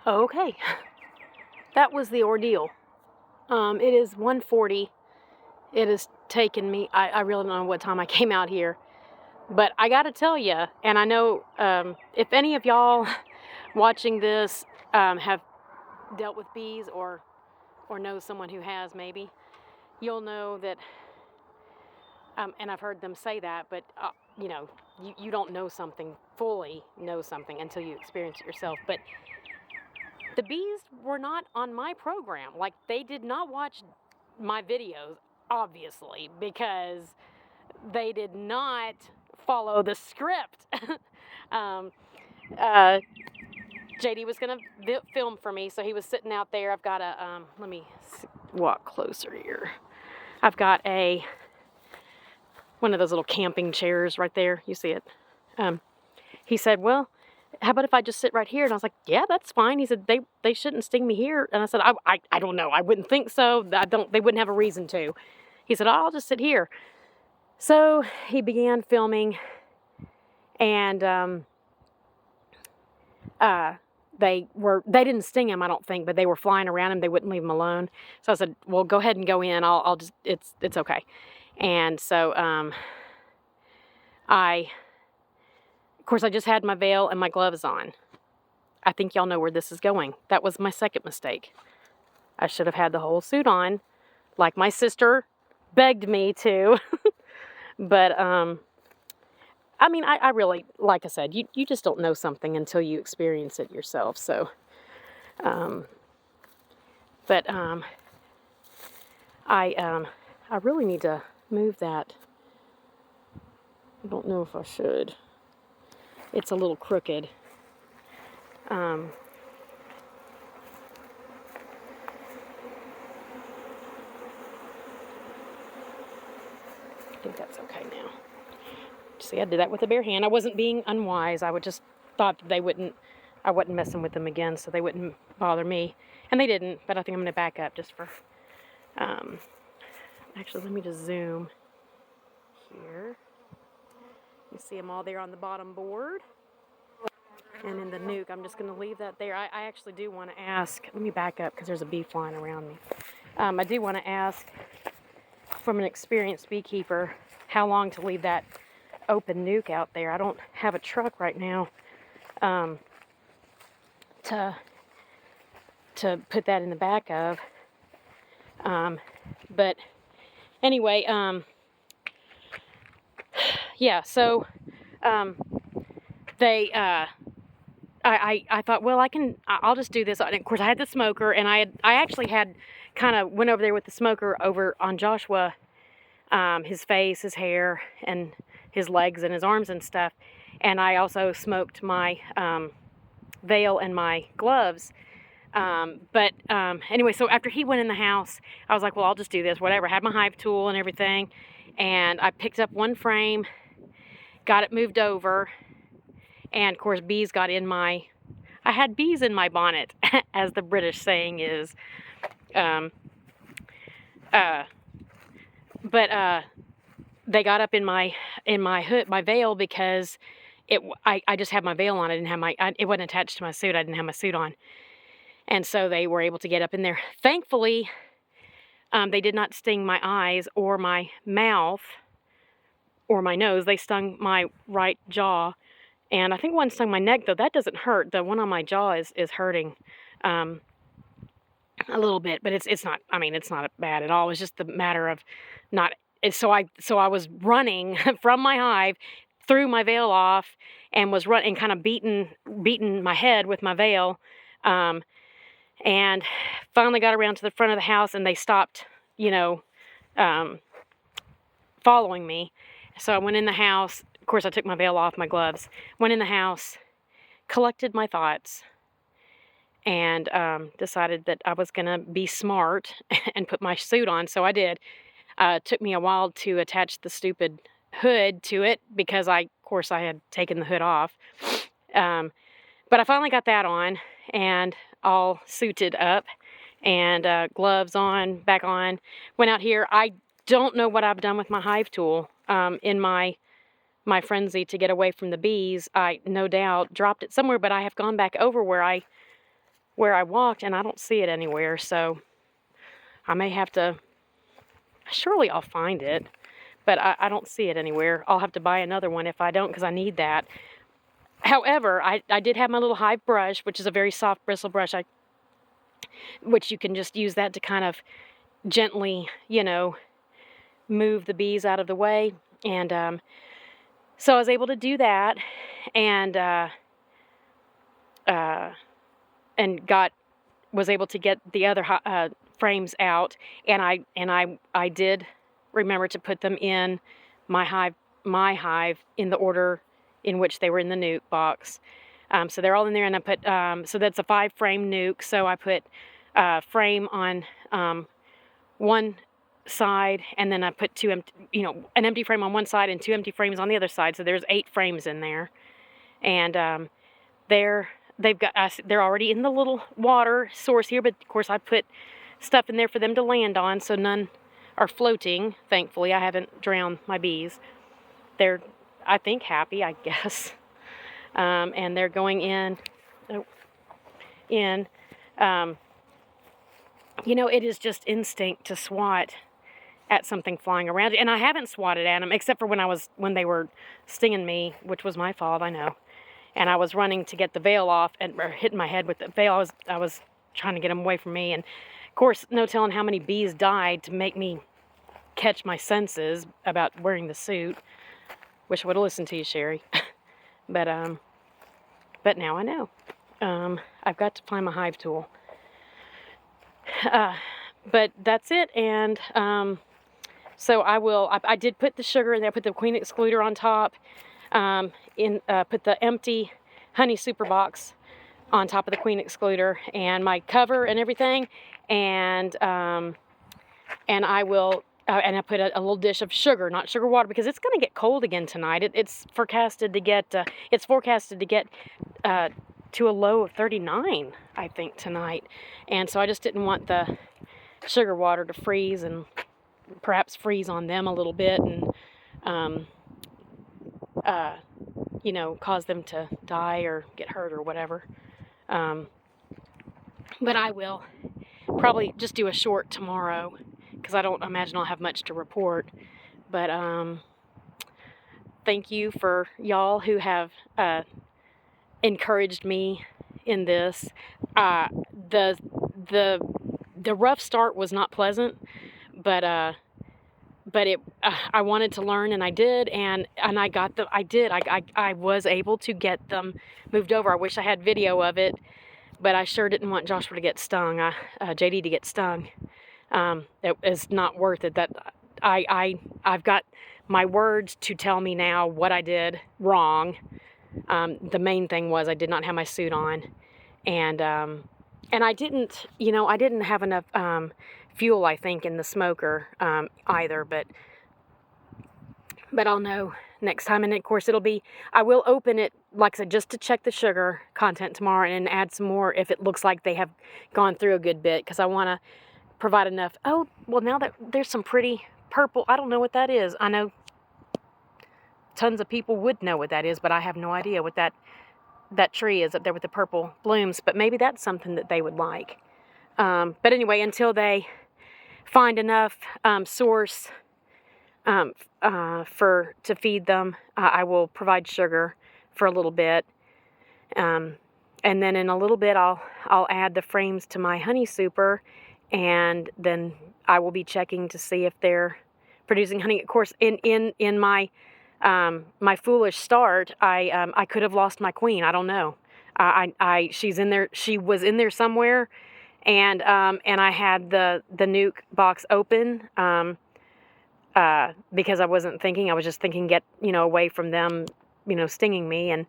Okay, that was the ordeal. It is 1:40. It has taken me, I really don't know what time I came out here, but I gotta tell you, and I know if any of y'all watching this have dealt with bees or know someone who has, maybe, you'll know that, and I've heard them say that, but you don't know something, fully know something until you experience it yourself. But the bees were not on my program. Like, they did not watch my videos, obviously, because they did not follow the script. um, JD was going to film for me, so he was sitting out there. I've got a, let me walk closer here. I've got one of those little camping chairs right there. You see it? He said, well, how about if I just sit right here? And I was like, yeah, that's fine. He said, they shouldn't sting me here. And I said, I don't know. I wouldn't think so. They wouldn't have a reason to. He said, oh, I'll just sit here. So he began filming, and they didn't sting him, I don't think, but they were flying around him. They wouldn't leave him alone. So I said, well, go ahead and go in. I'll just, it's okay. And so, of course, I just had my veil and my gloves on. I think y'all know where this is going. That was my second mistake. I should have had the whole suit on, like my sister begged me to. But, I mean, I really, like I said, you just don't know something until you experience it yourself. So, I really need to move that. I don't know if I should. It's a little crooked. I think that's okay now. See, I did that with a bare hand. I wasn't being unwise. I would just thought I wasn't messing with them again, so they wouldn't bother me. And they didn't, but I think I'm going to back up just for, actually, let me just zoom here. You see them all there on the bottom board. And in the nuke, I'm just going to leave that there. I actually do want to ask, let me back up because there's a bee flying around me. I do want to ask from an experienced beekeeper how long to leave that open nuke out there. I don't have a truck right now to put that in the back of. But anyway, yeah, so I thought, well, I'll just do this. And of course, I had the smoker, and I actually had kind of went over there with the smoker over on Joshua, his face, his hair, and his legs and his arms and stuff. And I also smoked my veil and my gloves. But anyway, so after he went in the house, I was like, well, I'll just do this, whatever. I had my hive tool and everything. And I picked up one frame, got it moved over. And of course, bees got in I had bees in my bonnet, as the British saying is. But they got up in my hood, my veil, because I just had my veil on. I didn't have it wasn't attached to my suit. I didn't have my suit on. And so they were able to get up in there. Thankfully, they did not sting my eyes or my mouth or my nose. They stung my right jaw. And I think one stung my neck, though. That doesn't hurt. The one on my jaw is hurting a little bit, but it's not, I mean, it's not bad at all. It's just the matter of not, so I was running from my hive, threw my veil off, and was running, kind of beating my head with my veil, and finally got around to the front of the house, and they stopped, following me. So I went in the house. Of course, I took my veil off, my gloves, went in the house, collected my thoughts, and decided that I was going to be smart and put my suit on. So I did. It took me a while to attach the stupid hood to it because, of course, I had taken the hood off. But I finally got that on and all suited up and gloves on, back on. Went out here. I don't know what I've done with my hive tool in my frenzy to get away from the bees. I no doubt dropped it somewhere, but I have gone back over where I where I walked, and I don't see it anywhere, so I may have to, surely I'll find it, but I don't see it anywhere. I'll have to buy another one if I don't, because I need that. However, I did have my little hive brush, which is a very soft bristle brush, which you can just use that to kind of gently, move the bees out of the way. And so I was able to do that, and was able to get the other frames out, and I did remember to put them in my hive in the order in which they were in the nuke box. So they're all in there, and I put so that's a 5-frame nuke. So I put frame on one side, and then I put an empty frame on one side and 2 empty frames on the other side. So there's 8 frames in there, and they're already in the little water source here, but of course I put stuff in there for them to land on, so none are floating. Thankfully, I haven't drowned my bees. They're, I think, happy, I guess. And they're going in. It is just instinct to swat at something flying around. And I haven't swatted at them, except for when they were stinging me, which was my fault, I know. And I was running to get the veil off or hitting my head with the veil. I was trying to get them away from me. And of course, no telling how many bees died to make me catch my senses about wearing the suit. Wish I would have listened to you, Sherry. But now I know. I've got to find my hive tool. But that's it. And so I did put the sugar in there. I put the queen excluder on top. Put the empty honey super box on top of the queen excluder and my cover and everything, and I put a little dish of sugar, not sugar water, because it's going to get cold again tonight. It's forecasted to get to a low of 39, I think, tonight, and so I just didn't want the sugar water to freeze and perhaps freeze on them a little bit, and cause them to die or get hurt or whatever. But I will probably just do a short tomorrow, because I don't imagine I'll have much to report. But thank you for y'all who have encouraged me in this. The rough start was not pleasant, but I wanted to learn, and I did, and I got them. I was able to get them moved over. I wish I had video of it, but I sure didn't want Joshua to get stung. JD to get stung. It is not worth it. I've got my words to tell me now what I did wrong. The main thing was I did not have my suit on, and I didn't have enough fuel, I think, in the smoker either, but I'll know next time. And of course I will open it, like I said, just to check the sugar content tomorrow, and add some more if it looks like they have gone through a good bit, because I want to provide enough. Oh, well, now that there's some pretty purple, I don't know what that is. I know tons of people would know what that is, but I have no idea what that tree is up there with the purple blooms, but maybe that's something that they would like. But anyway, until they find enough source to feed them, I will provide sugar for a little bit, and then in a little bit I'll add the frames to my honey super, and then I will be checking to see if they're producing honey. Of course, in my my foolish start, I could have lost my queen. I don't know. She's in there. She was in there somewhere. And I had the nuke box open because I wasn't thinking. I was just thinking, get away from them, stinging me, and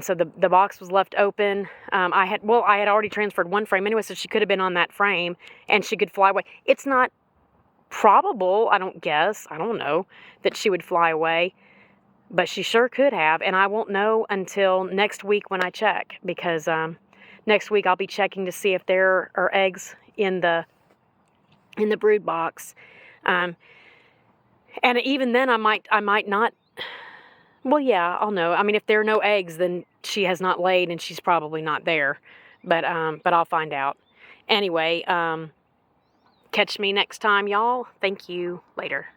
so the box was left open. I had already transferred one frame anyway, so she could have been on that frame and she could fly away. It's not probable, I don't know, that she would fly away, but she sure could have, and I won't know until next week when I check, because next week I'll be checking to see if there are eggs in the brood box, and even then I might not. Well, yeah, I'll know. I mean, if there are no eggs, then she has not laid, and she's probably not there. but I'll find out. Anyway, catch me next time, y'all. Thank you. Later.